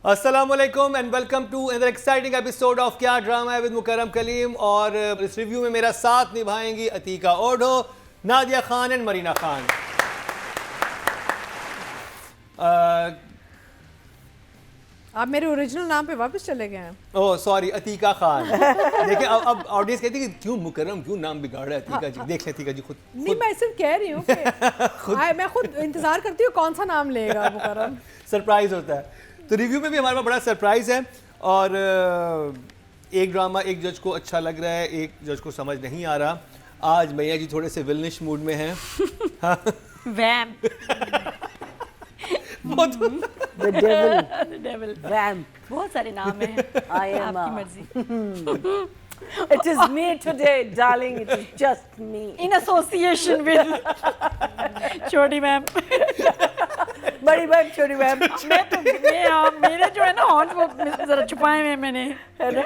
अस्सलामुअलैकुम and welcome to another exciting episode of Kya Drama Hai with Mukarram Kaleem. और इस रिव्यू में मेरा साथ निभाएंगी अतीका ओढो, नादिया खान एंड मरीना खान। आप मेरे ओरिजिनल नाम पे वापस चले गए हैं। Oh sorry, Ateeqa Khan. देखिए अब ऑडियंस कहती है कि क्यों मुकरम क्यों नाम बिगाड़ा है अतीका जी। देख ले अतीका जी खुद नहीं, मैं सिर्फ कह रही हूँ कि मैं खुद इंतजार करती हूँ कौन सा नाम लेगा मुकरम। सरप्राइज होता है। तो रिव्यू में भी हमारे पास बड़ा सरप्राइज है। और एक ड्रामा एक जज को अच्छा लग रहा है, एक जज को समझ नहीं आ रहा। आज भैया जी थोड़े से विलनिश मूड में हैं। वैम्प The devil, vamp. बहुत सारे नाम हैं। I am. आपकी मर्जी। It is me today, darling. It is just me. In association with छोटी मैम। बड़ी मैम, छोटी मैम। मेरे जो है ना हॉर्न वो जरा छुपाए हुए मैंने।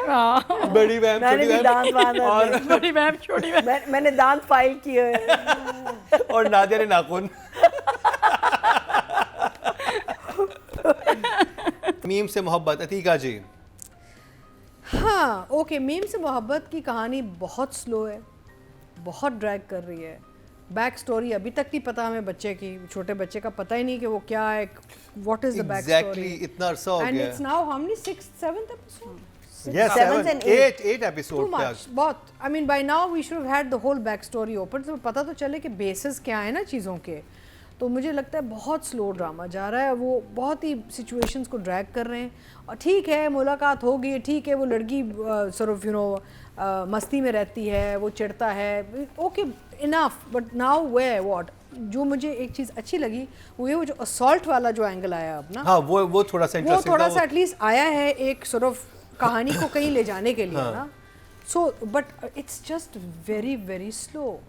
हाँ। बड़ी मैम, मैंने छोटी भी दांत मैम बांधा और बड़ी मैम छोटी मैम। मैंने दांत फाइल किए हैं। और नादिया ने नाखून। मीम से मोहब्बत, अतीका जी। हाँ ओके, मीम से मोहब्बत की कहानी बहुत स्लो है, बहुत ड्रैग कर रही है। बैक स्टोरी अभी तक नहीं पता हमें बच्चे की, छोटे बच्चे का पता ही नहीं कि वो क्या है, what is the back story. इतना अरसा हो एंड गया। It's now how many 6th 7th episode. Yes, 7 and 8 Too episode much, बहुत। I mean by now we should have had the whole back story open, तो पता तो चले कि बेसिस क्या है ना चीज़ों के। तो मुझे लगता है बहुत स्लो ड्रामा जा रहा है, वो बहुत ही सिचुएशंस को ड्रैग कर रहे हैं। और ठीक है मुलाकात होगी, ठीक है वो लड़की sort of you know मस्ती में रहती है, वो चिढ़ता है, okay enough. But now where what, जो मुझे एक चीज़ अच्छी लगी वो जो असॉल्ट वाला जो एंगल आया अब ना, हाँ वो थोड़ा सा इंटरेस्टिंग था। एटलीस्ट आया है एक sort of कहानी को कहीं ले जाने के लिए ना। So but it's just very very slow,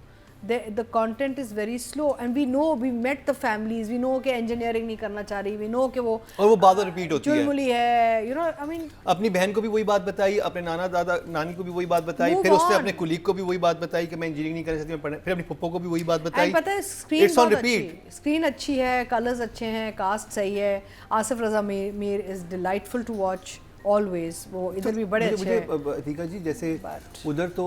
the content is very slow and we know, we met the families, we know कि engineering नहीं करना चाह रही, we know कि वो और वो बात रिपीट होती है, चुलमुली है, you know I mean अपनी बहन को भी वही बात बताई, अपने नाना दादा नानी को भी वही बात बताई, फिर उसने अपने कुलीग को भी वही बात बताई कि मैं इंजीनियरिंग नहीं करना चाहती, मैं पढ़ना, फिर अपनी पप्पो को भी वही बात बताई। पता है स्क्रीन बहुत अच्छी, स्क्रीन अच्छी है, कलर्स अच्छे हैं, कास्ट सही है। Asif Raza Mir is delightful to watch always. वो इधर भी बड़े अच्छे हैं। अतीका जी जैसे उधर तो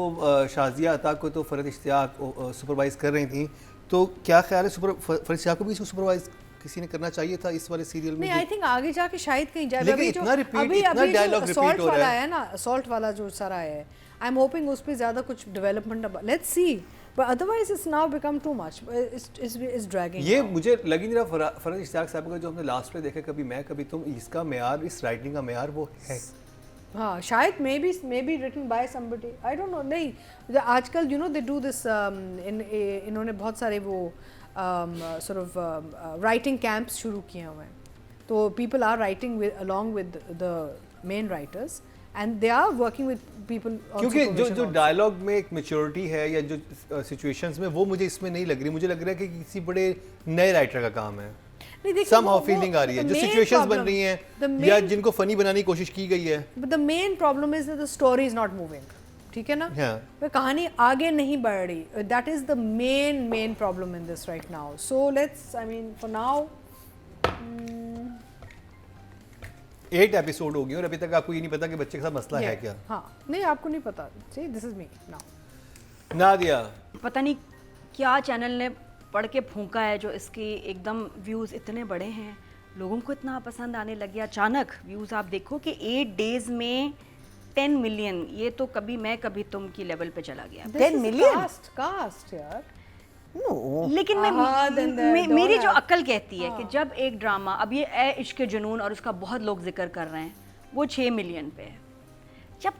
शाजिया अता को तो फरहत इश्तियाक सुपरवाइज कर रही थी, तो क्या ख्याल है फरहत इश्तियाक को भी इसको सुपरवाइज किसी ने करना चाहिए था इस वाले सीरियल में? नहीं, आई थिंक आगे जाके शायद कहीं जाए। लेकिन इतना रिपीट, इतना डायलॉग रिपीट हो रहा है ना, असॉल्ट वाला जो सारा है, आई एम होपिंग उस पे ज्यादा कुछ development, let's see. But otherwise it's now become too much. It's dragging. ये मुझे लग ही नहीं रहा फरहत इश्तियाक साहब का जो हमने लास्ट पे देखा कभी मैं कभी तुम, इसका मेयार, इस राइटिंग का मेयार वो है। हाँ शायद may be written by somebody, I don't know। नहीं आजकल you know they do this इन्होंने बहुत सारे वो sort of writing camps शुरू किए हुए हैं, तो people are writing along with the main writers and they are working with people also। क्योंकि जो डायलॉग में एक मैच्योरिटी है या जो सिचुएशंस में, वो मुझे इसमें नहीं लग रही। मुझे लग रहा है कि किसी बड़े नए राइटर का काम है। Somehow फीलिंग आ रही है जो सिचुएशंस बन रही हैं या जिनको फनी बनाने की कोशिश की गई है। But the main problem is that the story is not moving, ठीक है ना? वो कहानी आगे नहीं बढ़ रही। That is the main problem in this right now. So let's, I mean for now 8 episode हो गए और अभी तक आपको ये नहीं पता कि बच्चे के साथ मसला है क्या? हाँ नहीं, आपको नहीं पता। See, this is me now. Nadia, पता नहीं क्या चैनल ने पढ़ के फूंका है जो इसके एकदम व्यूज़ इतने बड़े हैं, लोगों को इतना पसंद आने लग गया। अचानक व्यूज़ आप देखो कि 8 डेज में 10 मिलियन, ये तो कभी मैं कभी तुम की लेवल पे चला गया। 10 million? कास्ट यार। No. लेकिन मेरी जो अक्ल कहती है कि जब एक ड्रामा, अब ये ए इश्क जुनून और उसका बहुत लोग जिक्र कर रहे हैं, वो 6 मिलियन पे है, जब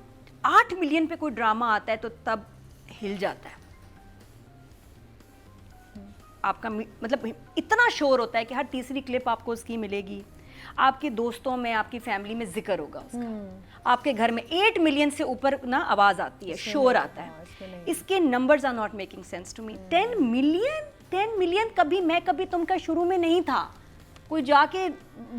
8 मिलियन पे कोई ड्रामा आता है तो तब हिल जाता है आपका, मतलब इतना शोर होता है कि हर तीसरी क्लिप आपको उसकी मिलेगी, आपके दोस्तों में, आपकी फैमिली में जिक्र होगा उसका, आपके घर में 8 मिलियन से ऊपर ना आवाज आती है, शोर आता है। इसके numbers are not making sense to me. 10 million कभी मैं कभी तुम का शुरू में नहीं था, कोई जाके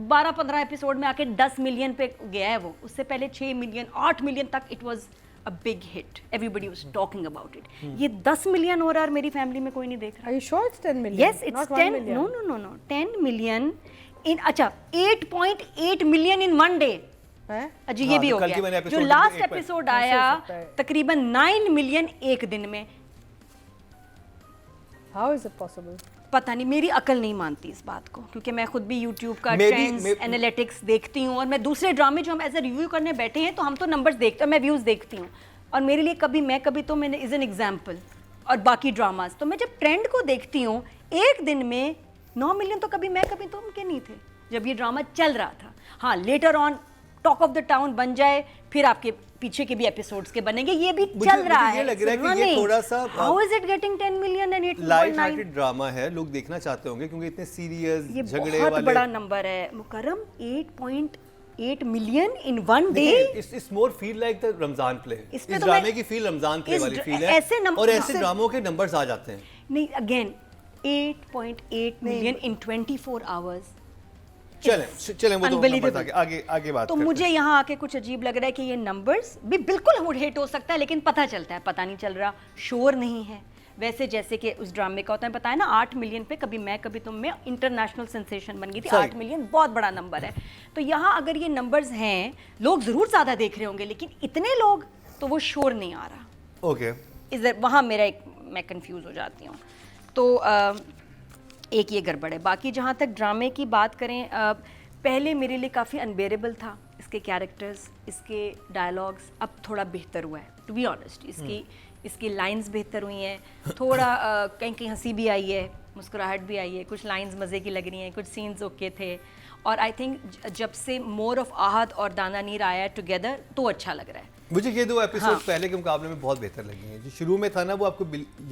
12-15 एपिसोड में आके 10 मिलियन पे गया है वो, उससे पहले 6 मिलियन 8 मिलियन तक it was a big hit, everybody was talking about it. ये 10 मिलियन हो रहा है और मेरी फैमिली में कोई नहीं देख रहा। Are you sure it's 10 million? Yes, it's 10 no 10 million अच्छा 8.8 मिलियन इन वन डे। अजी ये भी हो गया। जो लास्ट एपिसोड आया तकरीबन 9 मिलियन एक दिन में। How is it possible? पता नहीं, मेरी अकल नहीं मानती इस बात को, क्योंकि मैं खुद भी YouTube का ट्रेंड्स एनालिटिक्स देखती हूँ, और मैं दूसरे ड्रामे जो हम एज ए रिव्यू करने बैठे हैं तो हम तो नंबर्स देखते हैं, मैं व्यूज़ देखती हूँ, और मेरे लिए कभी तो मैंने इज एन एग्जाम्पल, और बाकी ड्रामाज तो मैं जब ट्रेंड को देखती हूँ एक दिन में 9 मिलियन तो कभी तुम के नहीं थे जब ये ड्रामा चल रहा था। हाँ, later on talk of the town बन जाए, फिर आपके पीछे के भी एपिसोड्स के बनेंगे, ये भी चल रहा है। मुझे लग रहा है कि ये थोड़ा सा how is it getting 10 million and 8.9? Light hearted drama है, लोग देखना चाहते होंगे क्योंकि इतने सीरियस झगड़े वाले। बहुत बड़ा नंबर है मुकर्रम, 8.8 million in one day. It's more feel like the Ramzan play. इस तो ड्रामे की फील रमजान प्ले वाली फील है, और ऐसे ड्रामों के नंबर्स आ जाते हैं। नहीं, अगेन 8.8 मिलियन इन 24 आवर्स। चलें वो तो आगे बात। तो मुझे यहाँ आके कुछ अजीब लग रहा है कि ये नंबर्स भी बिल्कुल वुड हिट हो सकता है, लेकिन पता चलता है पता नहीं चल रहा, शोर नहीं है। वैसे जैसे कि उस ड्रामे का होता है, बताया ना 8 मिलियन पे कभी तुम में इंटरनेशनल सेंसेशन बन गई थी। 8 मिलियन बहुत बड़ा नंबर है। तो यहाँ अगर ये नंबर्स हैं, लोग जरूर ज्यादा देख रहे होंगे, लेकिन इतने लोग तो वो शोर नहीं आ रहा। ओके, वहाँ मैं कंफ्यूज हो जाती हूँ। तो एक ये गड़बड़ है। बाकी जहाँ तक ड्रामे की बात करें, पहले मेरे लिए काफ़ी अनबेरेबल था, इसके कैरेक्टर्स, इसके डायलॉग्स, अब थोड़ा बेहतर हुआ है टू बी ऑनेस्ट। इसकी लाइंस बेहतर हुई हैं, थोड़ा कहीं हंसी भी आई है, मुस्कुराहट भी आई है, कुछ लाइंस मज़े की लग रही हैं, कुछ सीन्स ओके थे। और आई थिंक जब से मोर ऑफ आहद और दाना नीर आया टुगेदर तो अच्छा लग रहा है मुझे। ये 2 एपिसोड पहले के मुकाबले में बहुत बेहतर लगे हैं। जो शुरू में था ना, वो आपको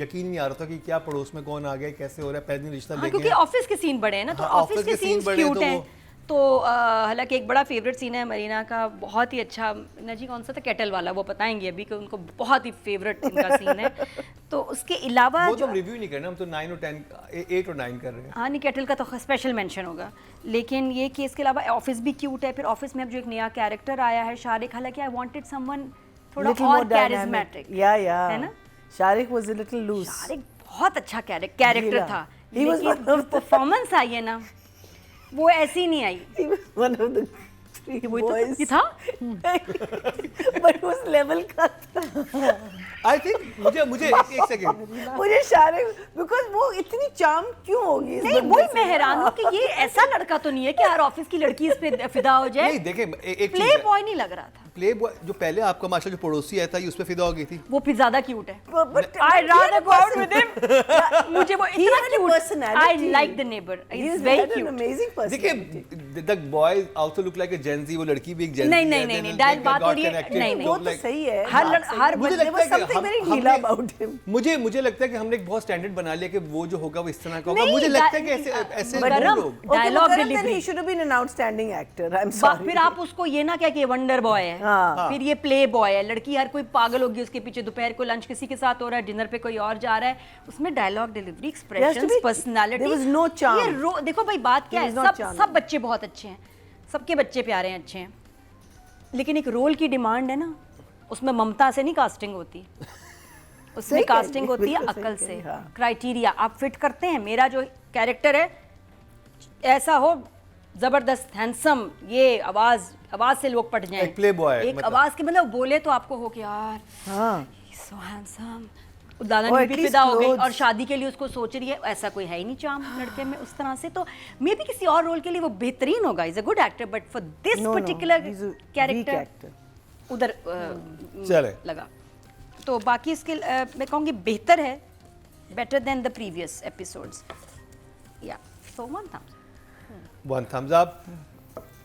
यकीन नहीं आ रहा था कि क्या पड़ोस में कौन आ गया, कैसे हो रहा है, पहले दिन रिश्ता लेके। क्योंकि ऑफिस के सीन बड़े हैं ना, तो ऑफिस के सीन क्यूट हैं। तो हालांकि एक बड़ा फेवरेट सीन है मरीना का, बहुत ही अच्छा। ना जी कौन सा था, केटल वाला, वो बताएंगे अभी कि उनको बहुत ही फेवरेट इनका सीन है। तो उसके अलावा वो तो हम रिव्यू नहीं कर रहे, हम तो 9 और 10, 8 और 9 कर रहे हैं। हाँ नहीं, केटल का तो स्पेशल मेंशन होगा, लेकिन ये कि इसके अलावा ऑफिस भी क्यूट है। फिर ऑफिस में अब जो एक नया कैरेक्टर आया है शारिक, हालांकि आई वांटेड समवन थोड़ा और कैरिस्मेटिक, है ना। Shariq was a little loose. Shariq बहुत अच्छा कैरेक्टर था, लेकिन जो परफॉर्मेंस आई है ना, वो ऐसी नहीं आई। One of the three boys था बट उस लेवल का था। आई थिंक मुझे एक सेकंड, मुझे शारिक, बिकॉज वो इतनी चार्म क्यों होगी? नहीं, वही मैं हैरान हूँ कि ये ऐसा लड़का तो नहीं है कि हर ऑफिस की लड़की इस पे फिदा हो जाए। नहीं देखें, एक प्ले बॉय नहीं लग रहा था। प्ले बॉय जो पहले आपका माशा जो पड़ोसी आया था, ये उस पे फिदा हो गई थी। वो फिर ज्यादा क्यूट है। I rather go out with him। मुझे वो इतना cute, I like the neighbor, he's very cute, amazing personality। देखिए the boy also look like a Gen Z, वो लड़की भी एक Gen Z नहीं नहीं नहीं, डायल बात हो रही है। नहीं वो तो सही है। हर मुझे लगता है कि very ढीला about him। मुझे लगता है कि हमने एक बहुत स्टैंडर्ड बना लिया कि वो जो होगा वो इस तरह का होगा। मुझे लगता है कि ऐसे लोग dialogue delivery, he should have been an outstanding actor, I'm sorry। फिर आप उसको ये ना क्या कि वंडर बॉय है, फिर ये प्ले बॉय है, लड़की हर कोई पागल होगी उसके पीछे, दोपहर को लंच किसी के साथ हो रहा है, डिनर पे कोई और जा रहा है, उसमें dialogue delivery, expressions, personality, there was no charm। ये देखो भाई बात क्या है, सब बच्चे बहुत अच्छे हैं, सबके बच्चे प्यारे हैं, अच्छे हैं, लेकिन एक रोल की डिमांड है ना, उसमें ममता से नहीं कास्टिंग होती, उसमें कास्टिंग होती है अकल से। क्राइटेरिया आप फिट करते हैं, मेरा जो कैरेक्टर है ऐसा हो जबरदस्त हैंडसम, ये आवाज से लोग पट जाएं, एक प्ले बॉय, एक आवाज के मतलब बोले तो आपको हो कि यार सो हैंडसम, दादा ने भी फिदा हो गई और शादी के लिए उसको सोच रही है। ऐसा कोई है ही नहीं चार्म लड़के में उस तरह से, तो मे बी किसी और रोल के लिए वो बेहतरीन होगा, is a good actor, but for this particular character उधर लगा। तो बाकी इसके मैं कहूँगी बेहतर है, better than the previous episodes, या सो 1 thumbs up।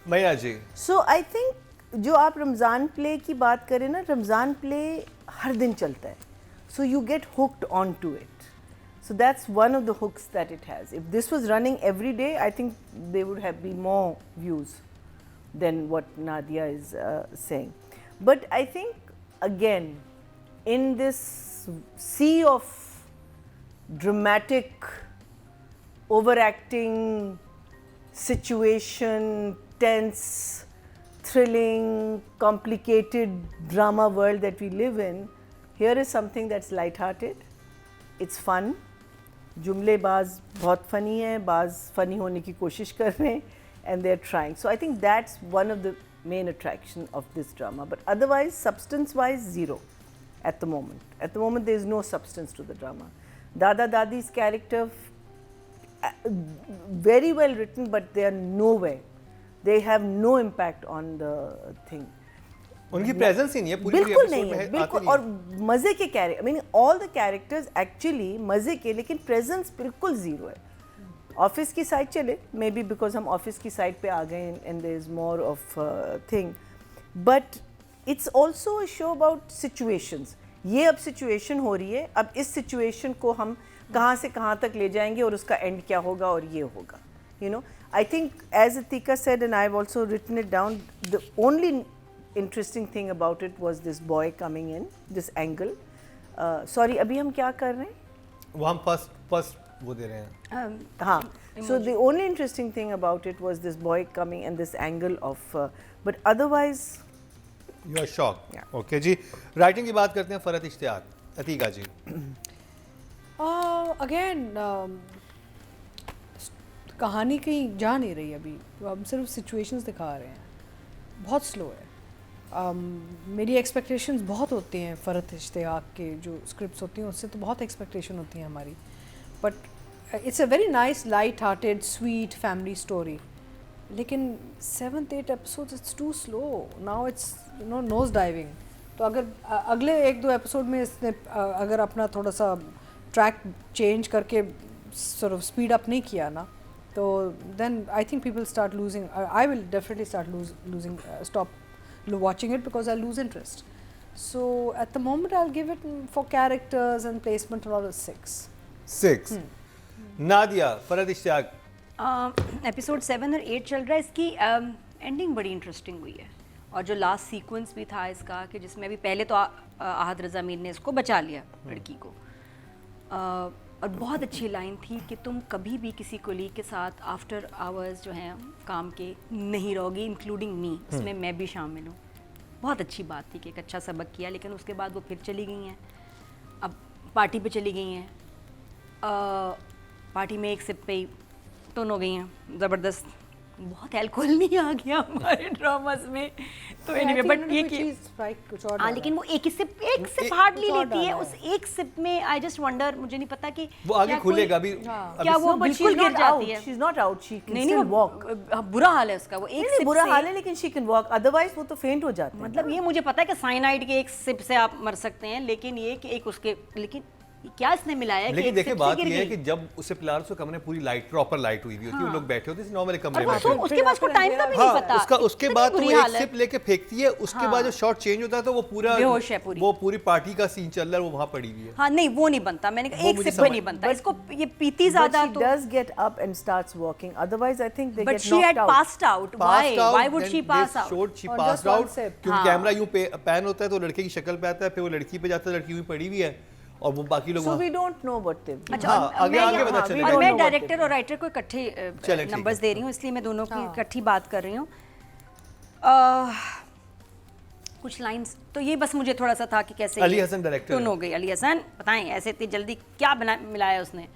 मैया जी, सो आई थिंक जो आप रमज़ान प्ले की बात करें ना, रमज़ान प्ले हर दिन चलता है, so you get hooked on to it, so that's one of the hooks that it has. If this was running every day, I think they would have been more views than what Nadia is saying, but I think again in this sea of dramatic, overacting situation, tense, thrilling, complicated drama world that we live in, here is something that's light-hearted, it's fun, जुमले बाज़ बहुत funny है, बाज़ funny होने की कोशिश कर रहे हैं, and they're trying. So I think that's one of the main attraction of this drama. But otherwise, substance-wise, zero at the moment. At the moment, there is no substance to the drama. Dada Dadi's character, very well written, but they are nowhere. They have no impact on the thing. उनकी presence ही नहीं है पूरी बिल्कुल नहीं है, बिल्कुल. और मजे के character, I mean all the characters actually मजे के, लेकिन प्रेजेंस बिल्कुल जीरो है. ऑफिस की साइड चले, मे बी बिकॉज हम ऑफिस की साइड पे आ गए and there is more of thing, but it's also a show about situations. ये अब सिचुएशन हो रही है, अब इस सिचुएशन को हम कहाँ से कहाँ तक ले जाएंगे और उसका एंड क्या होगा और ये होगा. You know, I think as Atika said, and I've also written it down, the only interesting thing about it was this boy coming in, this angle. Sorry, अभी हम क्या कर रहे हैं? वो हम फर्स्ट वो दे रहे हैं. हाँ. So the only interesting thing about it was this boy coming and this angle of, but otherwise. You are shocked. Yeah. Okay ji. Writing की बात करते हैं. फरहत इश्तियाक, अतीका जी. Again. कहानी कहीं जा नहीं रही अभी, हम सिर्फ सिचुएशंस दिखा रहे हैं. बहुत स्लो है. मेरी एक्सपेक्टेशंस बहुत होती हैं फरहत इश्तियाक के जो स्क्रिप्ट्स होती हैं उससे, तो बहुत एक्सपेक्टेशन होती हैं हमारी. But it's a very nice light hearted sweet family story, लेकिन 7-8 episodes it's too slow. Now it's nose diving. तो अगर अगले 1-2 एपिसोड में इसने अगर अपना थोड़ा सा ट्रैक चेंज करके sort of speed up नहीं किया ना, so then I think people start losing. I will definitely start losing. Stop watching it because I'll lose interest. So at the moment, I'll give it for characters and placement around a 6. Nadia, Farhat Ishtiaq. Episode 7 और 8 चल रहा है. इसकी ending बड़ी interesting हुई है, और जो लास्ट सीक्वेंस भी था इसका कि जिसमें अभी पहले तो आहद रज़ा मीर ने इसको बचा लिया लड़की को, और बहुत अच्छी लाइन थी कि तुम कभी भी किसी कोलीग के साथ आफ्टर आवर्स जो हैं काम के नहीं रहोगी, इंक्लूडिंग मी, उसमें मैं भी शामिल हूँ. बहुत अच्छी बात थी कि एक अच्छा सबक किया. लेकिन उसके बाद वो फिर चली गई हैं, अब पार्टी पे चली गई हैं. पार्टी में एक सिप पे ही टोन हो गई हैं, ज़बरदस्त. बहुत अल्कोहल नहीं आ गया हमारे ड्रामास में. तो एनीवे, बट ये कि हाँ, लेकिन वो एक सिप हार्डली लेती है. उस एक सिप में आई जस्ट वंडर, मुझे नहीं पता कि वो आगे खुलेगा अभी. क्या वो बिल्कुल गिर जाती है? She's not out. She can नहीं, still walk. बुरा हाल है उसका. वो एक सिप बुरा हाल है, लेकिन she can walk. Otherwise वो तो फेंट हो जाती है. मतलब ये मुझे पता है कि साइनाइड के एक सिप से आप मर सकते हैं, लेकिन ये कि एक उसके, लेकिन क्या इसने मिलाया है? लेकिन देखिए बात ये है कि जब उसे पिला रहे, कमरे में पूरी लाइट प्रॉपर लाइट हुई होती है, लोग बैठे होते हैं नॉर्मल कमरे में. उसके बाद उसको टाइम का भी नहीं पता. उसके बाद वो एक सिप लेके फेंकती है. उसके बाद जो शॉट चेंज होता है तो वो पूरा बेहोश है पूरी. वो पूरी पार्टी का सीन चल रहा है, वो वहां पड़ी हुई है. हाँ, नहीं वो नहीं बनता. मैंने कहा एक सिप में नहीं बनता. इसको ये पीती ज्यादा. But she does get up and starts walking. Otherwise, I think they but get she knocked had out. passed out. Why would she pass out? She passed out क्योंकि कैमरा यूं पैन होता है तो लड़के की शक्ल पे आता है, फिर वो लड़की पे जाता है, लड़की यूं पड़ी हुई है और वो बाकी लोग. So we don't know what they. अच्छा, आगे पता चलेगा. और मैं डायरेक्टर और राइटर को इकट्ठे नंबर्स दे रही हूँ, इसलिए मैं दोनों की इकट्ठी बात कर रही हूँ. कुछ लाइंस तो ये बस मुझे थोड़ा सा था कि कैसे अली हसन डायरेक्टर टोन हो गई. अली हसन, बताएं ऐसे इतनी जल्दी क्या मिलाया उसने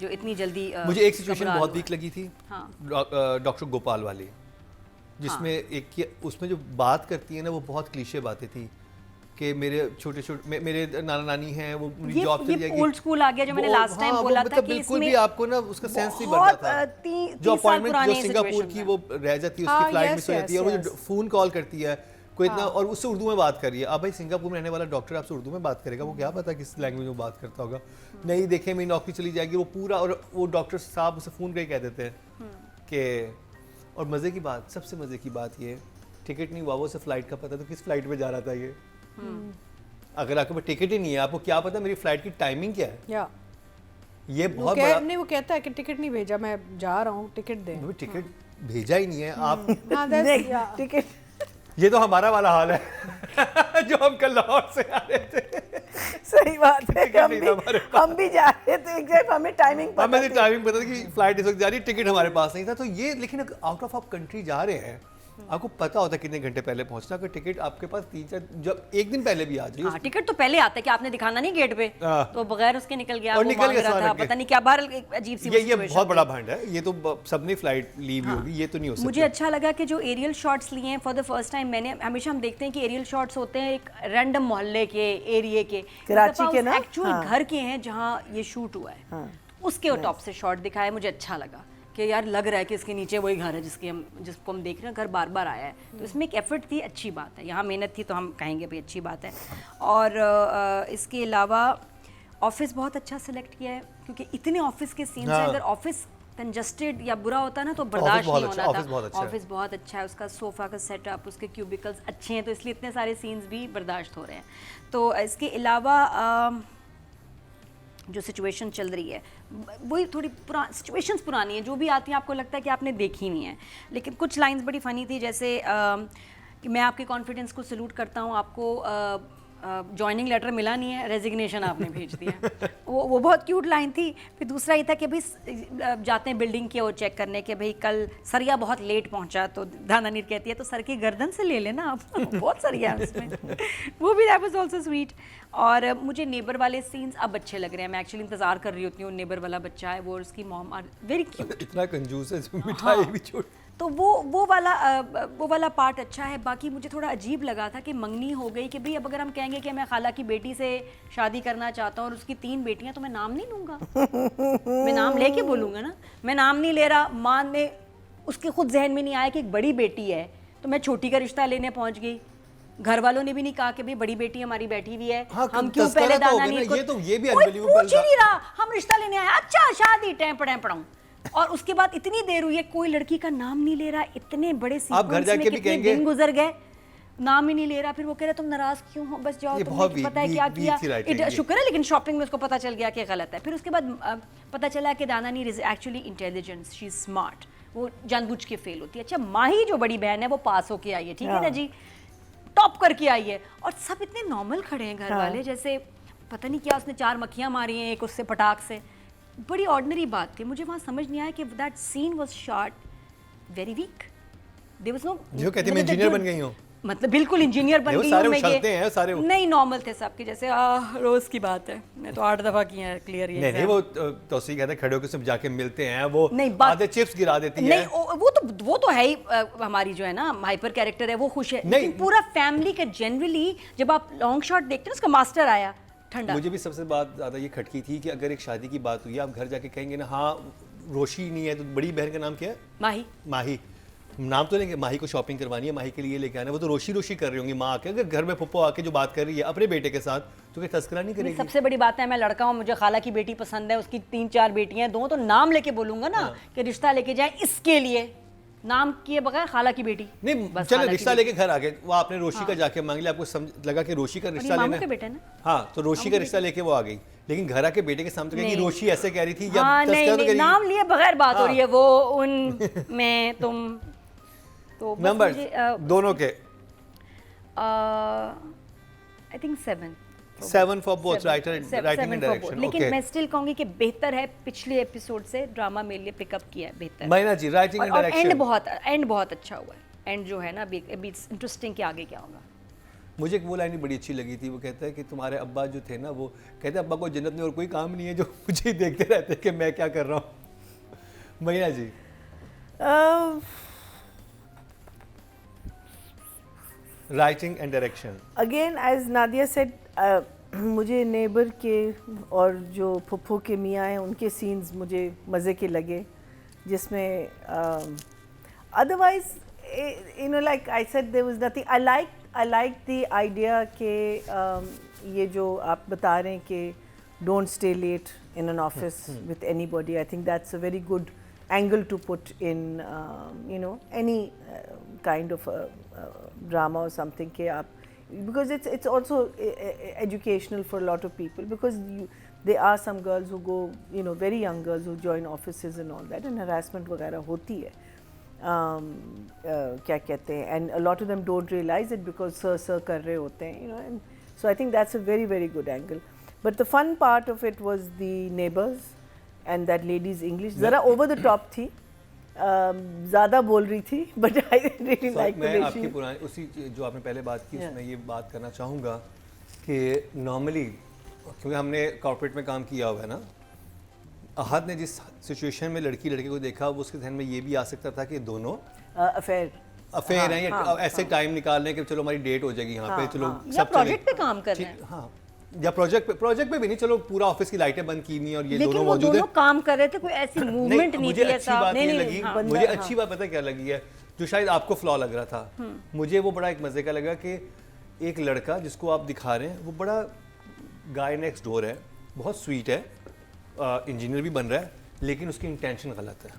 जो इतनी जल्दी. मुझे एक सिचुएशन बहुत वीक लगी थी, डॉक्टर गोपाल वाली, जिसमें एक उसमें जो बात करती है ना, वो बहुत क्लीशे बातें थी कि मेरे छोटे मेरे नाना नानी हैं, वो मेरी जॉब चली जाएगी. ओल्ड स्कूल आ गया जो मैंने लास्ट टाइम बोला था कि बिल्कुल भी आपको ना उसका सेंस नहीं बनता था. जो अपॉइंटमेंट जो सिंगापुर की वो रह जाती है, उसकी फ्लाइट मिस हो जाती है, और वो जो फोन कॉल करती है कोई इतना, और उससे उर्दू में बात कर रही है. अब भाई सिंगापुर में रहने वाला डॉक्टर आपसे उर्दू में बात करेगा, वो क्या पता किस लैंग्वेज में बात करता होगा. नहीं देखे मेरी नौकरी चली जाएगी, वो पूरा. और वो डॉक्टर साहब उसे फ़ोन करके कह देते हैं कि, और मज़े की बात, सबसे मज़े की बात ये, टिकट नहीं हुआ, वो उसे फ़्लाइट का पता, तो किस फ़्लाइट में जा रहा था ये. अगर आपके पास टिकट ही नहीं है, आपको क्या पता मेरी फ्लाइट की टाइमिंग क्या है. ये बहुत बड़ा नहीं, वो कहता है कि टिकट नहीं भेजा, मैं जा रहा हूँ, टिकट दे. टिकट भेजा ही नहीं है आप. टिकट. ये तो हमारा वाला हाल है जो हम कल लाहौर से आ रहे थे. सही बात है, हम भी जा रहे थे एग्जैक्ट, हमें टाइमिंग पता थी कि फ्लाइट इस वक्त जा रही है, टिकट हमारे पास नहीं था. तो ये लेकिन आउट ऑफ कंट्री जा रहे हैं आपको पता होता है कितने घंटे पहले पहुंचना, अगर टिकट आपके पास 3-4 जब एक दिन पहले भी आ जाए। हाँ, टिकट तो पहले आता है कि आपने दिखाना नहीं गेट पे, तो बगैर उसके निकल गया, और वो निकल मांग गया रहा था, सारा पता नहीं क्या, बाहर एक अजीब सी ये बहुत बड़ा भंड है, ये तो सबने फ्लाइट ली हुई होगी, ये तो नहीं हो सकता। मुझे अच्छा लगा कि जो एरियल शॉट्स लिए हैं फॉर द फर्स्ट टाइम, मैंने हमेशा हम देखते हैं कि एरियल शॉट्स होते हैं एक रैंडम मोहल्ले के, एरिया के, कराची के ना, एक्चुअल घर के हैं जहाँ ये शूट हुआ है, उसके टॉप से शॉट दिखाया, मुझे अच्छा लगा कि यार लग रहा है कि इसके नीचे वही घर है जिसको हम देख रहे हैं, घर बार बार आया है, तो इसमें एक एफर्ट थी, अच्छी बात है, यहाँ मेहनत थी तो हम कहेंगे भाई अच्छी बात है। और इसके अलावा ऑफिस बहुत अच्छा सेलेक्ट किया है, क्योंकि इतने ऑफिस के सीन्स हैं, अगर ऑफिस कंजस्टेड या बुरा होता ना तो बर्दाश्त नहीं होना था। ऑफिस बहुत अच्छा है, उसका सोफ़ा का सेटअप, उसके क्यूबिकल्स अच्छे हैं, तो इसलिए इतने सारे सीन्स भी बर्दाश्त हो रहे हैं। तो इसके अलावा जो सिचुएशन चल रही है वही थोड़ी सिचुएशंस पुरानी है, जो भी आती हैं आपको लगता है कि आपने देखी नहीं है, लेकिन कुछ लाइंस बड़ी फ़नी थी, जैसे कि मैं आपके कॉन्फिडेंस को सल्यूट करता हूँ, आपको जॉइनिंग लेटर मिला नहीं है, रेजिग्नेशन आपने भेज दिया। वो बहुत क्यूट लाइन थी। फिर दूसरा ये था कि भाई जाते हैं बिल्डिंग की ओर चेक करने के, भाई कल सरिया बहुत लेट पहुंचा, तो दानानीर कहती है तो सर की गर्दन से ले लेना आप, बहुत सरिया है उसमें। वो भी दैट वाज आल्सो स्वीट। और मुझे नेबर वाले सीन्स अब अच्छे लग रहे हैं, मैं एक्चुअली इंतजार कर रही होती हूँ, नेबर वाला बच्चा है वो और उसकी मॉम आर वेरी क्यूट, इतना कंजूस है, मिठाई भी छोड़, तो वो वाला पार्ट अच्छा है। बाकी मुझे थोड़ा अजीब लगा था कि मंगनी हो गई, कि भाई अब अगर हम कहेंगे कि मैं खाला की बेटी से शादी करना चाहता हूँ और उसकी 3 बेटियां, तो मैं नाम नहीं लूँगा, मैं नाम लेके बोलूँगा ना, मैं नाम नहीं ले रहा। माँ ने उसके खुद जहन में नहीं आया कि एक बड़ी बेटी है, तो मैं छोटी का रिश्ता लेने पहुँच गई। घर वालों ने भी नहीं कहा कि भाई बड़ी बेटी हमारी बैठी हुई है, हाँ, हम क्यों पहले दानानीर को, ये भी पूछ अनबिलीवेबल ही नहीं रहा, हम रिश्ता लेने आए, अच्छा शादी पढ़ाऊँ। और उसके बाद इतनी देर हुई है, कोई लड़की का नाम नहीं ले रहा, इतने बड़े सीक्वेंस में कितने दिन गुजर गए, नाम ही नहीं ले रहा। फिर वो कह रहा तुम नाराज क्यों हो, बस जाओ, तुम्हें पता है क्या किया, शुक्र है लेकिन शॉपिंग में उसको पता चल गया कि गलत है। फिर उसके बाद पता चला कि Dananeer is actually intelligent, she is smart, वो जानबूझ के फेल होती है। अच्छा, माही जो बड़ी बहन है वो पास होके आई है, ठीक है ना जी, टॉप करके आई है, और सब इतने नॉर्मल खड़े हैं घर वाले, जैसे पता नहीं क्या उसने 4 मक्खियां मारी हैं एक उससे पटाख से, बड़ी ऑर्डिनरी बात थी। मुझे वहाँ समझ नहीं आया कि that scene was shot very weak, there was no, जो कहती मैं इंजीनियर बन गई हूँ, मतलब बिल्कुल इंजीनियर बन गई हूँ मैं, ये सारे नहीं नॉर्मल थे सबके जैसे, रोज की बात है, मैं तो 8 दफा किया है क्लियर ये। नहीं वो तौसीफ कहते हैं खड़े होकर सब जाके मिलते हैं, वो आधे चिप्स गिरा देती है। नहीं वो तो है ही, हमारी जो है ना हाइपर कैरेक्टर है वो खुश है, लेकिन पूरा फैमिली का जनरली जब आप लॉन्ग शॉट देखते हैं उसका मास्टर आया ठंडा। मुझे भी सबसे बात ज़्यादा ये खटकी थी कि अगर एक शादी की बात हुई, आप घर जाके कहेंगे ना हाँ रोशी नहीं है, तो बड़ी बहन का नाम क्या है? माही नाम तो लेंगे, माही को शॉपिंग करवानी है, माही के लिए लेके आना, वो तो रोशी कर रही होंगी माँ आके। अगर घर में पप्पो आके जो बात कर रही है अपने बेटे के साथ, तो क्या तस्करा नहीं करेगी? सबसे बड़ी बात है, मैं लड़का हूँ, मुझे खाला की बेटी पसंद है, उसकी 3-4 बेटियां हैं, 2 तो नाम लेके बोलूंगा ना कि रिश्ता लेके जाए, इसके लिए नाम किए बगैर खाला की बेटी नहीं, चलो रिश्ता लेके घर आ गए, वो आपने रोशी का जाके मांग लिया, आपको लगा कि रोशी का रिश्ता लेना है, बेटा ना, हाँ तो रोशी का रिश्ता लेके वो आ गई, लेकिन घर आके बेटे के सामने कहेगी रोशी ऐसे कह रही थी, या नहीं, नाम लिए बगैर बात हो रही है, वो उन मैं तुम, तो नंबर दोनों के I think 7 for both writing and direction. लेकिन मैं स्टिल कहूंगी कि बेहतर है, पिछले एपिसोड से ड्रामा मेरे लिए पिकअप किया है बेहतर। मायना ji writing and direction, and बहुत अच्छा हुआ है, एंड जो है ना अभी इंटरेस्टिंग कि आगे क्या होगा। मुझे एक वो लाइन बड़ी अच्छी लगी थी, वो कहता है कि तुम्हारे अब्बा जो थे ना, वो कहते हैं अब्बा को जन्नत में और कोई काम नहीं है, जो मुझे ही देखते रहते हैं कि मैं क्या कर रहा हूँ। Mayna ji writing and direction, again as Nadia said, मुझे नेबर के और जो फुफ्फो के मियाँ हैं उनके सीन्स मुझे मज़े के लगे, जिसमें otherwise you know like I said there was nothing. I like the idea के ये जो आप बता रहे हैं कि don't stay late in an office with anybody, I think that's a very good angle to put in you know any kind of drama or something ke aap, because it's also educational for a lot of people, because there are some girls who go, you know, very young girls who join offices and all that, and harassment वगैरह होती है, क्या कहते हैं, and a lot of them don't realize it because sir कर रहे होते हैं, you know, and so I think that's a very very good angle. But the fun part of it was the neighbors and that lady's English ज़रा over the top थी, ज़्यादा बोल रही थी, बट आई रियली लाइक मैं आपकी पुरानी उसी जो आपने पहले बात की उसमें ये बात करना चाहूँगा कि नॉर्मली क्योंकि हमने कॉर्पोरेट में काम किया हुआ है ना, अहद ने जिस सिचुएशन में लड़की लड़के को देखा वो उसके ध्यान में ये भी आ सकता था कि दोनों अफेयर हैं या ऐसे टाइम निकाल लें कि चलो हमारी डेट हो जाएगी यहाँ पे, चलो या प्रोजेक्ट पे काम कर रहे हैं, हाँ, या प्रोजेक्ट पे भी नहीं, चलो पूरा ऑफिस की लाइटें बंद की हुई और ये लेकिन दोनों वो मौजूद है, दोनों काम कर रहे थे, कोई ऐसी मूवमेंट नहीं थी ऐसा। मुझे अच्छी बात पता क्या लगी है, जो शायद आपको फ्लॉ लग रहा था, मुझे वो बड़ा एक मजे का लगा कि एक लड़का जिसको आप दिखा रहे हैं वो बड़ा गाय नेक्स्ट डोर है, बहुत स्वीट है, इंजीनियर भी बन रहा है, लेकिन उसकी इंटेंशन गलत है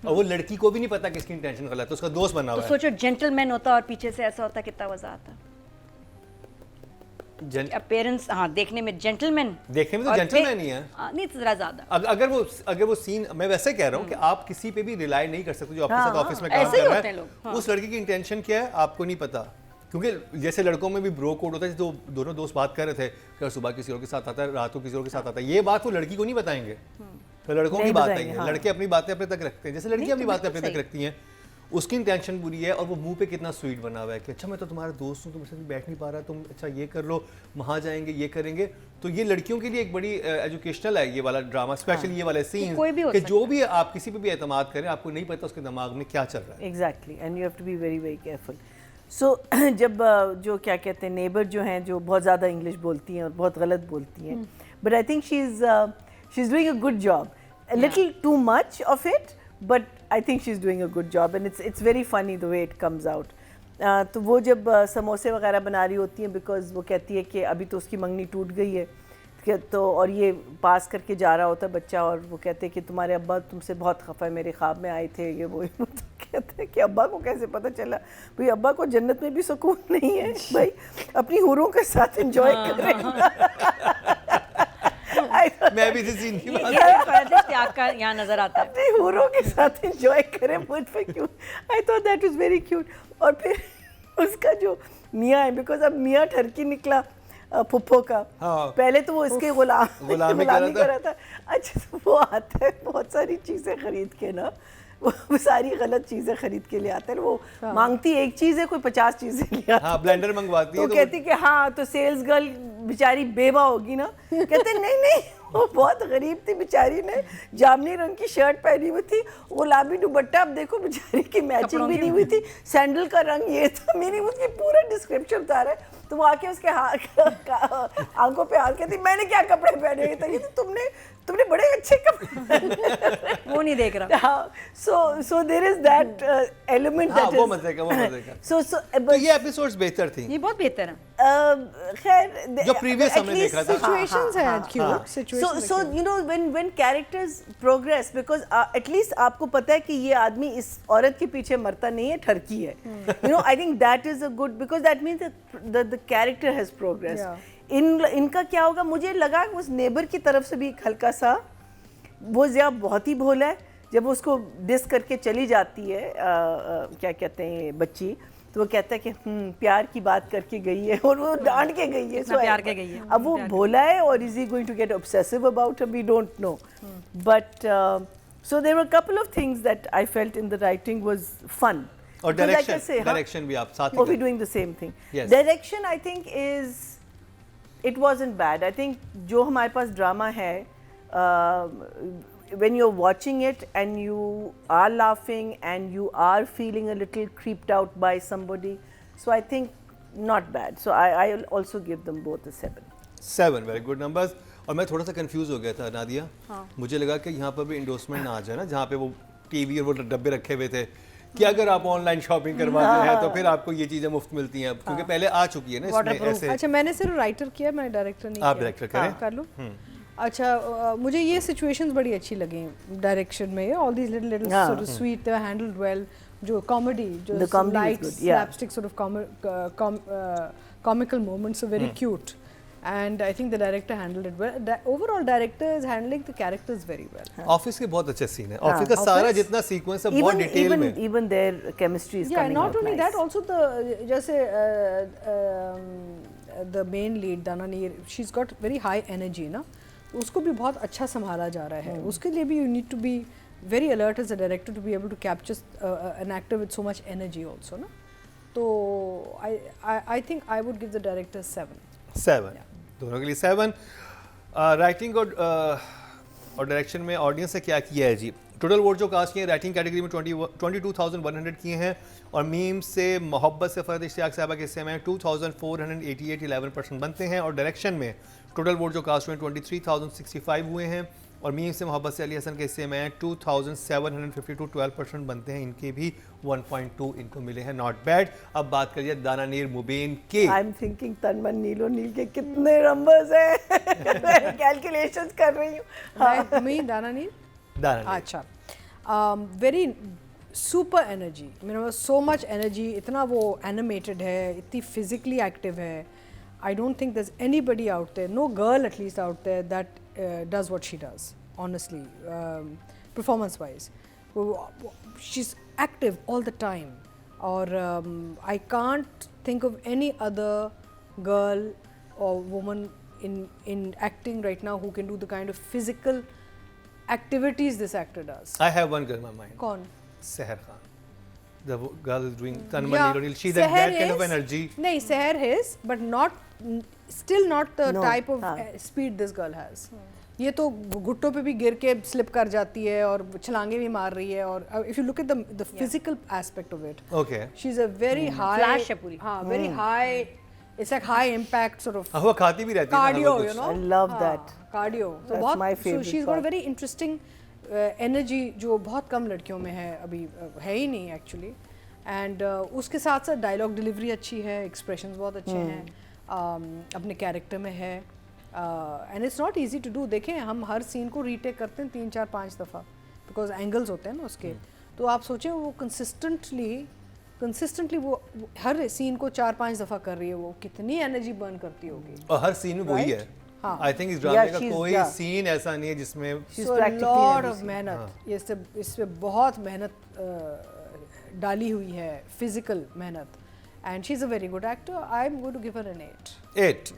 और वो लड़की को भी नहीं पता कि इसकी इंटेंशन गलत है, उसका दोस्त बना हुआ है। तो सोचो जेंटलमैन होता और पीछे से ऐसा होता, कितना मजा आता। अपीयरेंस, हाँ, देखने में जेंटलमैन, देखने में तो जेंटलमैन ही है, नहीं जरा ज्यादा। अगर वो सीन, मैं वैसे कह रहा हूँ कि आप किसी पे भी रिलाई नहीं कर सकते जो आपके साथ ऑफिस में काम कर रहा है, उस लड़की की इंटेंशन क्या है आपको नहीं पता, क्योंकि जैसे लड़कों में भी ब्रो कोड होता है, जो दोनों दोस्त बात कर रहे थे कि सुबह किसी और के साथ आता है, रात को किसी और के साथ आता है, ये बात वो लड़की को नहीं बताएंगे, तो लड़कों की बात है, लड़के अपनी बातें अपने तक रखते हैं, जैसे लड़की अपनी बातें अपने तक रखती हैं, उसकी इंटेंशन बुरी है और वो मुंह पे कितना स्वीट बना हुआ है कि अच्छा मैं तो तुम्हारा दोस्त हूँ, तुम मुझसे बैठ नहीं पा रहा, तुम अच्छा ये कर लो, वहाँ जाएंगे, ये करेंगे, तो ये लड़कियों के लिए एक बड़ी एजुकेशनल है ये वाला ड्रामा, स्पेशली ये वाले सीन कि जो भी आप किसी पे भी एतमाद करें, आपको नहीं पता उसके दिमाग में क्या चल रहा है। Exactly, and you have to be very very careful. So जब जो क्या कहते हैं नेबर जो हैं जो बहुत ज़्यादा इंग्लिश बोलती हैं और बहुत गलत बोलती हैं, but I think she is doing a good job, a little too much of it, but I think she's doing a good job and it's very funny the way it comes out. तो वो जब समोसे वगैरह बना रही होती हैं, because वो कहती है कि अभी तो उसकी मंगनी टूट गई है, तो और ये पास करके जा रहा होता है बच्चा, और वो कहते हैं कि तुम्हारे अब्बा तुमसे बहुत खफा है, मेरे ख्वाब में आए थे, ये वो तो कहते हैं कि अब्बा को कैसे पता चला, भाई अब्बा को जन्नत में भी सुकून नहीं है, भाई अपनी हुरों के साथ एंजॉय करें। मैं भी इसी सीन की बात त्याग का यहाँ नजर आता है, अपनी हुरों के साथ एंजॉय करें, मुझ पे क्यों, I thought that was very cute. और फिर उसका जो मियाँ है, बिकॉज अब मियाँ ठरकी निकला फुप्पो का, हाँ, पहले तो वो इसके गुलामी कर रहा था, अच्छा तो वो आता है बहुत सारी चीज़ें खरीद के ना, वो सारी गलत चीज़ें खरीद के ले आते हैं, वो मांगती एक चीज़ है, कोई 50 चीज़ें ले आता है, ब्लेंडर मंगवाती है, तो कहती कि हाँ, तो सेल्स गर्ल बेचारी बेवा होगी ना, कहते नहीं वो बहुत गरीब थी बेचारी, ने जामनी रंग की शर्ट पहनी हुई थी, गुलाबी दुपट्टा, अब देखो बेचारी की मैचिंग भी नहीं हुई थी, सैंडल का रंग ये था, मेरी उसकी पूरा डिस्क्रिप्शन बता रहा है, तो वो आके उसके आंखों पे हाथ कहती मैंने क्या कपड़े पहने हुए थे, तुमने बड़े अच्छे कपड़े वो नहीं देख रहा। So there is that element that वो is मजे का so तो ये एपिसोड्स बेहतर थी, ये बहुत बेहतर है, खैर जो प्रीवियस हमने देखा था, सिचुएशंस हैं cute situations. so you know when characters progress, because at least आपको पता है कि ये आदमी इस औरत के पीछे मरता नहीं है, ठरकी है, you know, I think that is a good, because that means that the character has progressed. इनका क्या होगा, मुझे लगा कि उस नेबर की तरफ से भी हल्का सा, वो ज़्यादा बहुत ही भोला है, जब वो उसको डिस करके चली जाती है क्या कहते हैं बच्ची, तो वो कहता है कि प्यार की बात करके गई है और वो डांट के गई है, प्यार के गई है, अब वो भोला है और is he going to get obsessive about her, we don't know, but so there were couple of things that I felt in the writing was fun, और डायरेक्शन भी आप साथ में, we doing the same thing, direction I think is it wasn't bad. I think जो हमारे पास drama है, when you're watching it and you are laughing and you are feeling a little creeped out by somebody, so I think not bad. So I'll also give them both a 7. Very good numbers. और मैं थोड़ा सा confuse हो गया था नादिया, मुझे लगा कि यहाँ पर भी इंडोर्समेंट ना आ जाए ना, जहाँ पे वो टीवी और वो डब्बे रखे हुए थे कि अगर आप ऑनलाइन शॉपिंग करवाते हैं तो फिर आपको ये चीजें मुफ्त मिलती हैं, क्योंकि पहले आ चुकी है ना इसमें ऐसे। अच्छा, मैंने सिर्फ राइटर किया, मैंने डायरेक्टर नहीं किया। आप डायरेक्टर करें, कर लो। अच्छा, मुझे ये सिचुएशंस बड़ी अच्छी लगी डायरेक्शन में, all these little sort of sweet, they handled well, जो कॉमेडी, जो light slapstick sort of comical moments are very cute, and I think the director handled it well. The overall director is handling the characters very well. Office के बहुत अच्छे scene है, office का सारा जितना sequence है बहुत डिटेल में, even their chemistry is coming out. Yeah, not only that, also the जैसे the main lead Danani, she's got very high energy ना, उसको भी बहुत अच्छा संभाला जा रहा है, उसके लिए भी you need to be very alert as a director to be able to capture an actor with so much energy also, na. So I think I would give the director 7. 7 दोनों के लिए 7. राइटिंग और direction में audience से क्या किया है जी? Total vote जो कास्ट किए हैं राइटिंग कैटेगरी में 22,100 किए हैं और मीम से मोहब्बत से फ़रहत इश्तियाक साहबा के हिस्से में 2,488 11% बनते हैं और डायरेक्शन में टोटल वोट जो कास्ट हुए 23,065 हुए हैं और मीम से मोहब्बत से अली हसन के हिस्से में 2,752 12% बनते हैं. इनके भी 1.2 इनको मिले हैं. Not bad. अब बात करिए दाना नीर मुबीन के. आई एम थिंकिंग तनमन नीलो नील के कितने नंबर्स हैं. कैलकुलेशंस कर रही हूँ. मैं दाना नील. अच्छा. Very super energy. मेरे सो मच एनर्जी. इतना वो एनिमेटेड है, इतनी फिजिकली एक्टिव है. I don't think there's anybody out there, no girl at least out there, that does what she does, honestly, performance-wise. She's active all the time. Or I can't think of any other girl or woman in acting right now who can do the kind of physical activities this actor does. I have one girl in my mind. Kaun? Seher Khan. The girl is doing Tanman Nilonil. She's that kind of energy. नहीं, Seher is, but still not the type of हाँ. speed this girl has. ये तो घुट्टों पे भी गिर के slip कर जाती है और छलांगे भी मार रही है और if you look at the physical aspect of it, Okay. she's a very high, Flash है पूरी. हाँ, very high. It's like high impact sort of वो खाती भी रहती है. cardio, you know. I love that. Cardio. तो That's बहुत. my So favorite she's got a part. very interesting energy जो बहुत कम लड़कियों में है अभी है ही नहीं actually. And उसके साथ साथ डायलॉग डिलीवरी अच्छी है, एक्सप्रेशंस बहुत अच्छे हैं, अपने कैरेक्टर में है. And it's not easy to do. देखें हम हर सीन को रीटेक करते हैं 3 4 5 दफ़ा बिकॉज एंगल्स होते हैं ना उसके. तो आप सोचें वो कंसिस्टेंटली वो हर सीन को 4 5 दफ़ा कर रही है. वो कितनी एनर्जी बर्न करती होगी. और हर सीन में वही है. हाँ. आई थिंक इस ड्रामे का कोई सीन ऐसा नहीं है जिसमें लॉट ऑफ मेहनत. इस पे बहुत मेहनत डाली हुई है, फिजिकल मेहनत. And she is a very good actor. I am going to give her an 8.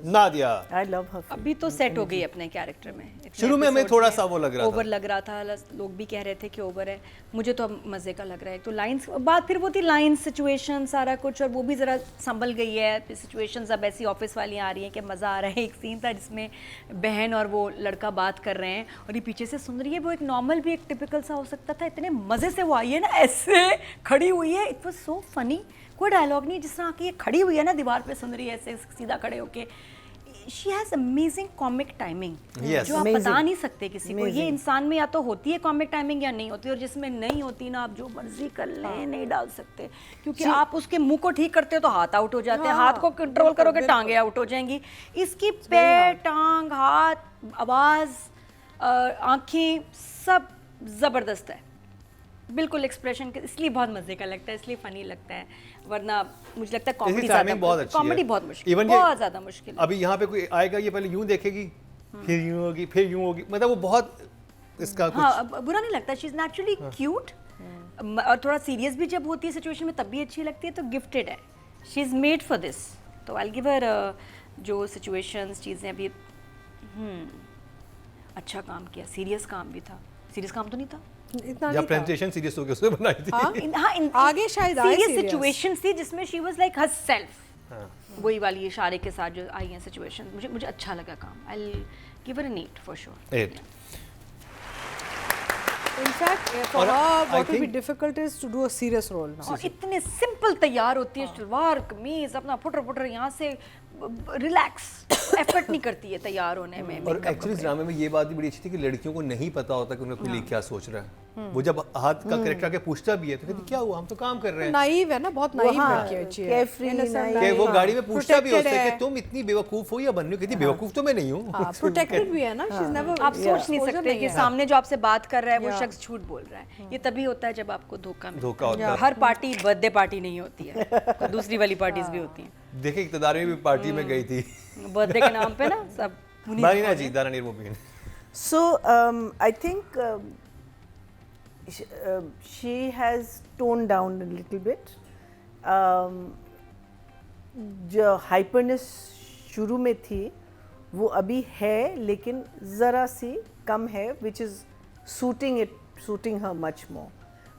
Nadia. I love her. अभी तो सेट हो गई अपने कैरेक्टर में. शुरू में हमें थोड़ा सा वो लग रहा था. ओवर लग रहा था. लोग भी कह रहे थे कि ओवर है. मुझे तो अब मज़े का लग रहा है. तो लाइंस बात फिर वो थी लाइंस सिचुएशन सारा कुछ और वो भी ज़रा संभल गई है. सिचुएशंस अब ऐसी ऑफिस वाली आ रही हैं कि मज़ा आ रहा है. एक सीन था जिसमें बहन और वो लड़का बात कर रहे हैं और ये पीछे से सुन रही है. वो एक नॉर्मल भी एक टिपिकल सा हो सकता था. इतने मज़े से वो आई है ना, ऐसे खड़ी हुई है. It was so funny. कोई डायलॉग नहीं. जिस तरह की ये खड़ी हुई है ना दीवार पे सुन रही है ऐसे सीधा खड़े होके. She has amazing comic timing जो आप बता नहीं सकते किसी को. ये इंसान में या तो होती है कॉमिक टाइमिंग या नहीं होती. और जिसमें नहीं होती ना, आप जो मर्जी कर लें नहीं डाल सकते क्योंकि आप उसके मुंह को ठीक करते हो तो हाथ आउट हो जाते हैं. हाथ को कंट्रोल करोगे टांगे आउट हो जाएंगी. इसकी पैर, टांग, हाथ, आवाज़, आँखें सब ज़बरदस्त है. बिल्कुल एक्सप्रेशन के इसलिए बहुत मजे का लगता है, इसलिए फनी लगता है. वरना मुझे लगता है कॉमेडी बहुत मुश्किल, बहुत ज़्यादा मुश्किल. अभी यहाँ पे कोई आएगा ये पहले यूं देखेगी फिर यूं होगी फिर यूं होगी. मतलब वो बहुत इसका हाँ बुरा नहीं लगता. शी इज़ नेचुरली क्यूट और थोड़ा सीरियस भी जब होती है सिचुएशन में तब भी अच्छी लगती है. तो गिफ्टेड है. She is made for this. तो आई गिव हर जो सिचुएशंस चीज़ें अभी अच्छा काम किया. सीरियस काम भी था. सीरियस काम तो नहीं था. इतना नहीं प्रेजेंटेशन सीरियस होके उसने बनाई थी. आगे शायद सीरियस सिचुएशंस थी जिसमें शी वाज लाइक हरसेल्फ. वही वाली इशारे के साथ जो आई हैं सिचुएशंस. मुझे अच्छा लगा काम. I will give her an 8 for sure. 8. In fact, for her, what will be difficult is to do a serious role now. और इतने सिंपल तैयार होती है. शलवार कमीज अपना फुटर यहाँ से रिलैक्स. एफर्ट नहीं करती है तैयार होने में. और एक्चुअली ड्रामे में ये बात भी बड़ी अच्छी थी कि लड़कियों को नहीं पता होता कि उनका कोई क्या सोच रहा है. वो जब हाथ का कैरेक्टर आके पूछता भी है तो कहती क्या हुआ, हम तो काम कर रहे हैं. नाइव है ना, बहुत नाइव लड़की अच्छी है. कि वो गाड़ी में पूछता भी होता है कि तुम इतनी बेवकूफ हो या बनने. कहती बेवकूफ तो मैं नहीं हूँ. प्रोटेक्टेड भी है ना. She is never. आप सोच नहीं सकते कि सामने जो आपसे बात कर रहा है वो शख्स झूठ बोल रहा है. ये तभी होता है जब आपको धोखा मिलता है. हर पार्टी बर्थडे पार्टी नहीं होती है. दूसरी वाली पार्टीज भी होती हैं. देखिए इक़्तिदार में भी पार्टी में गई थी बर्थडे के नाम पे ना सब. बारीना जी दाना नीर मुबीन. So I think she has toned down a little bit. जो hyperness शुरू में थी वो अभी है लेकिन ज़रा सी कम है, which is suiting her much more.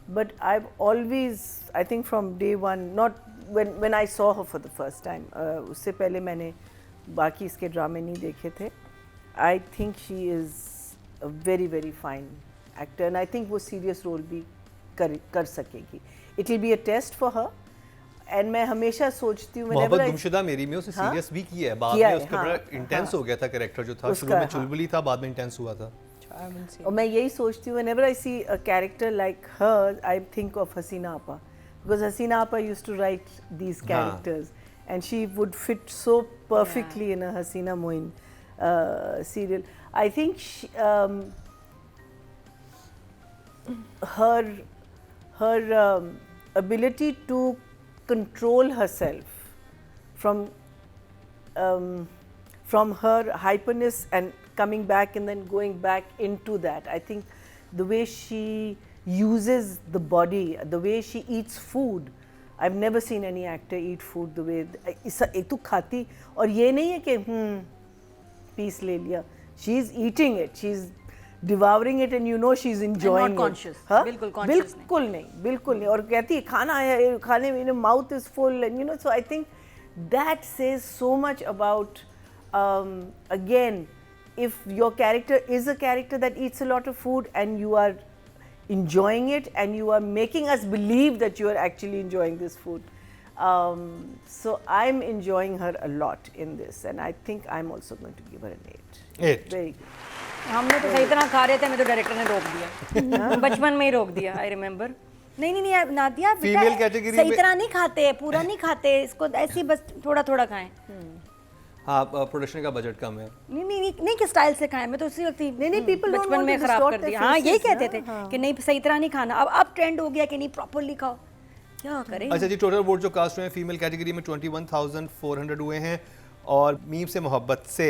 But I've always, I think from day one, not when I saw her for the first time, उससे पहले मैंने बाकी इसके ड्रामे नहीं देखे थे. I think she is a very very fine actor and I think वो serious role भी कर सकेगी. It will be a test for her. And मैं हमेशा सोचती हूँ मोहब्बत गुमशुदा मेरी में उसने सीरियस भी किया है, बाद में उसका बड़ा इंटेंस हो गया था कैरेक्टर जो था, शुरू में चुलबुली था, बाद में इंटेंस हुआ था. और मैं यही सोचती हूँ whenever I see a character like her, I think of Hasina Appa, because Hasina Appa used to write these characters and she would fit so perfectly in a Hasina Moin serial. I think she, her ability to control herself from her hyperness and coming back and then going back into that. I think the way she uses the body, the way she eats food, I've never seen any actor eat food the way एक तो खाती और ये नहीं है कि piece ले लिया. She's eating it, she's devouring it and you know she's enjoying and not conscious. it. हाँ? बिल्कुल conscious बिल्कुल नहीं और कहती है खाना है, खाने में mouth is full and you know, so I think that says so much about again, if your character is a character that eats a lot of food and you are enjoying it and you are making us believe that you are actually enjoying this food. So I'm enjoying her a lot in this and I think I'm also going to give her an 8. 8. Very good. हमने तो सही तरह खा रहे थे, हमें तो director ने रोक दिया. बचपन में ही रोक दिया, आई रिमेम्बर. नहीं नादिया, फीमेल कैटेगरी सही तरह नहीं खाते, पूरा नहीं खाते, इसको ऐसे ही बस थोड़ा थोड़ा खाएं. हाँ, प्रोडक्शन का बजट कम है. नहीं किस स्टाइल से खाएं, मैं तो उसी वक्त ही नहीं people don't बचपन want में to खराब distort कर दिया. their हाँ, यही faces, कहते थे हाँ. कि नहीं सही तरह नहीं खाना. अब ट्रेंड हो गया कि नहीं प्रॉपर्ली खाओ. क्या करें? अच्छा जी, टोटल वोट जो कास्ट हुए हैं फीमेल कैटेगरी में 21,400 हुए हैं और मीम से मोहब्बत से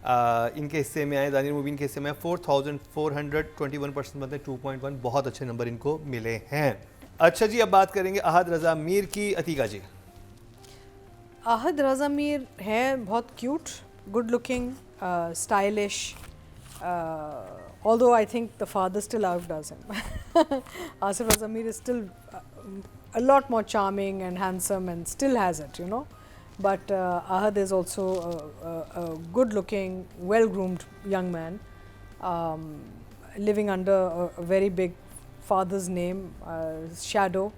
इनके हिस्से में आए, दानिर मुबीन के हिस्से में 4,400, 21% मतलब 2.1, बहुत अच्छे नंबर इनको मिले हैं. अच्छा जी, अब बात करेंगे अहद रज़ा मीर की. अतीका जी. अहद रज़ा मीर है बहुत cute, good looking, stylish, although I think the father still outdoes him. Asif Raza Mir is still a lot more charming and handsome and still has it, you know. But Ahad is also a good looking, well groomed young man, living under a very big father's name, shadow.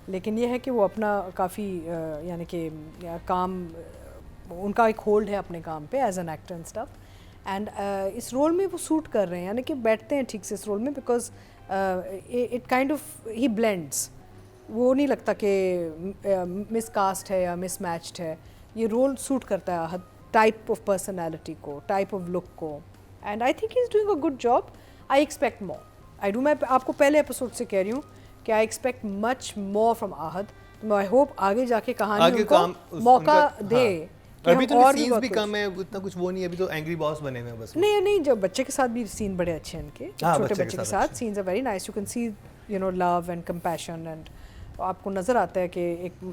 लेकिन ये है कि वो अपना काफ़ी यानी कि काम, उनका एक होल्ड है अपने काम पे as an actor and stuff. एंड इस रोल में वो सूट कर रहे हैं, यानी कि बैठते हैं ठीक से इस रोल में, because it kind of he blends. वो नहीं लगता कि मिसकास्ट है या मिसमैच्ड है. ये रोल सूट करता है टाइप ऑफ पर्सनैलिटी को, टाइप ऑफ लुक को. And I think he is doing a good job. I expect more. I do. मैं आपको पहले एपिसोड से कह रही हूँ कि I expect much more from Ahad. I hope आगे जाके कहानी उनको मौका दे. अभी तो सीन्स भी कम है, उतना कुछ वो नहीं है. अभी तो एंग्री बॉस बने हुए हैं बस. नहीं, जब बच्चे के साथ भी सीन बड़े अच्छे हैं इनके, छोटे बच्चे के साथ scenes are very nice. You can see you know love and compassion and आपको नज़र आता है कि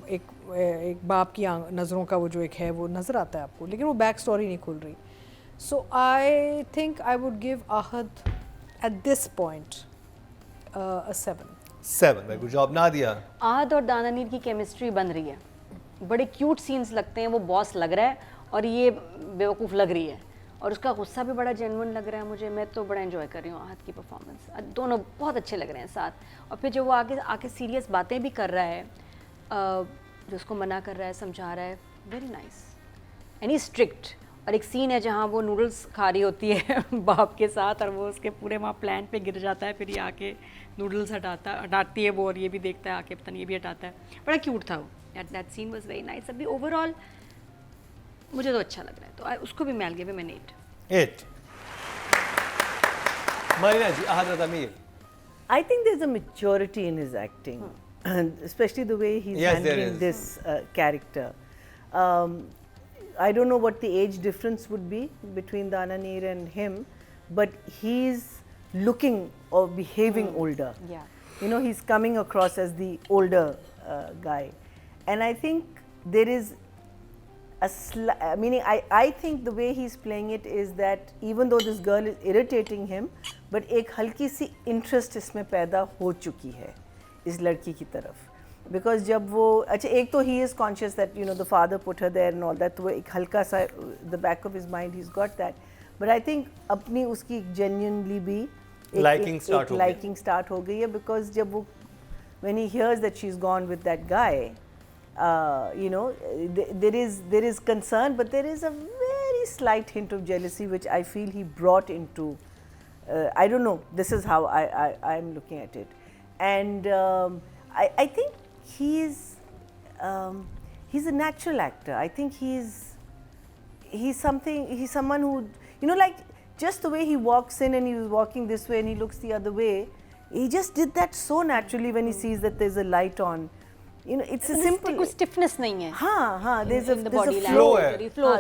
एक बाप की नज़रों का वो जो एक है वो नज़र आता है आपको, लेकिन वो बैक स्टोरी नहीं खुल रही. So I think I would give Ahad at this point a 7. Very good job. Nadia. Ahad और दानानीर की केमिस्ट्री बन रही है, बड़े क्यूट सीन्स लगते हैं. वो बॉस लग रहा है और ये बेवकूफ़ लग रही है, और उसका गुस्सा भी बड़ा जेन्युइन लग रहा है मुझे. मैं तो बड़ा एंजॉय कर रही हूँ आहद की परफॉर्मेंस. दोनों बहुत अच्छे लग रहे हैं साथ. और फिर जो वो आके सीरियस बातें भी कर रहा है, जो उसको मना कर रहा है, समझा रहा है, वेरी नाइस. Any strict. और एक सीन है जहाँ वो नूडल्स खा रही होती है बाप के साथ, और वो उसके पूरे वहाँ प्लान पे गिर जाता है, फिर ये आके नूडल्स हटाती है वो, और ये भी देखता है आके, पता नहीं ये भी हटाता है. बड़ा क्यूट था वो. That scene was very nice. अभी ओवरऑल मुझे तो अच्छा लग रहा है, तो उसको भी मैं give him an 8. Marina ji. Ahad Raza Mir. I think there's a maturity in his acting, and especially the way he's handling this character. I don't know what the age difference would be between Dananir and him, but he's looking or behaving older. Yeah. You know, he's coming across as the older guy. And I think there is meaning I think the way he's playing it is that even though this girl is irritating him, but एक हल्की सी interest इसमें पैदा हो चुकी है इस लड़की की तरफ, because जब वो अच्छा एक तो he is conscious that you know the father put her there and all that, तो वो एक हल्का सा the back of his mind he's got that, but I think अपनी उसकी genuinely भी liking start हो गई है, because जब वो when he hears that she's gone with that guy, you know, there is concern, but there is a very slight hint of jealousy which I feel he brought into. I don't know. This is how I'm looking at it, and I think he's a natural actor. I think he's someone who, you know, like just the way he walks in and he was walking this way and he looks the other way. He just did that so naturally when he sees that there's a light on. You know, it's a simple. कोई stiffness नहीं है. हाँ, there's a flow.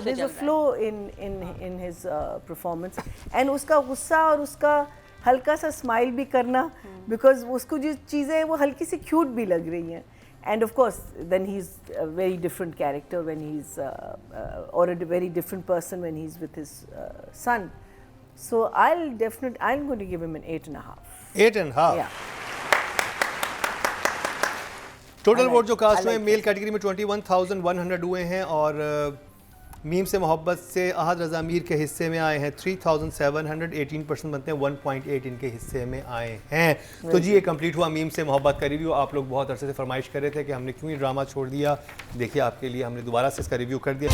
There's a flow in his performance, and उसका गुस्सा और उसका हल्का सा smile भी करना, because उसको जो चीज़ें हैं वो हल्की सी cute भी लग रही हैं. And of course, then he's a very different character when he's or a very different person when he's with his son. So I'm going to give him an 8.5. 8.5. Yeah. Total vote जो cast हुए male category में 21,100 हुए हैं, और meme से मोहब्बत से अहद रज़ा मीर के हिस्से में आए हैं 3,700, 18% बनते हैं 1.8 इनके हिस्से में आए हैं. तो जी ये कंप्लीट हुआ मीम से मोहब्बत का रिव्यू. आप लोग बहुत अरसे से फरमाइश कर रहे थे कि हमने क्यों ये ड्रामा छोड़ दिया. देखिए आपके लिए हमने दोबारा से इसका रिव्यू कर दिया.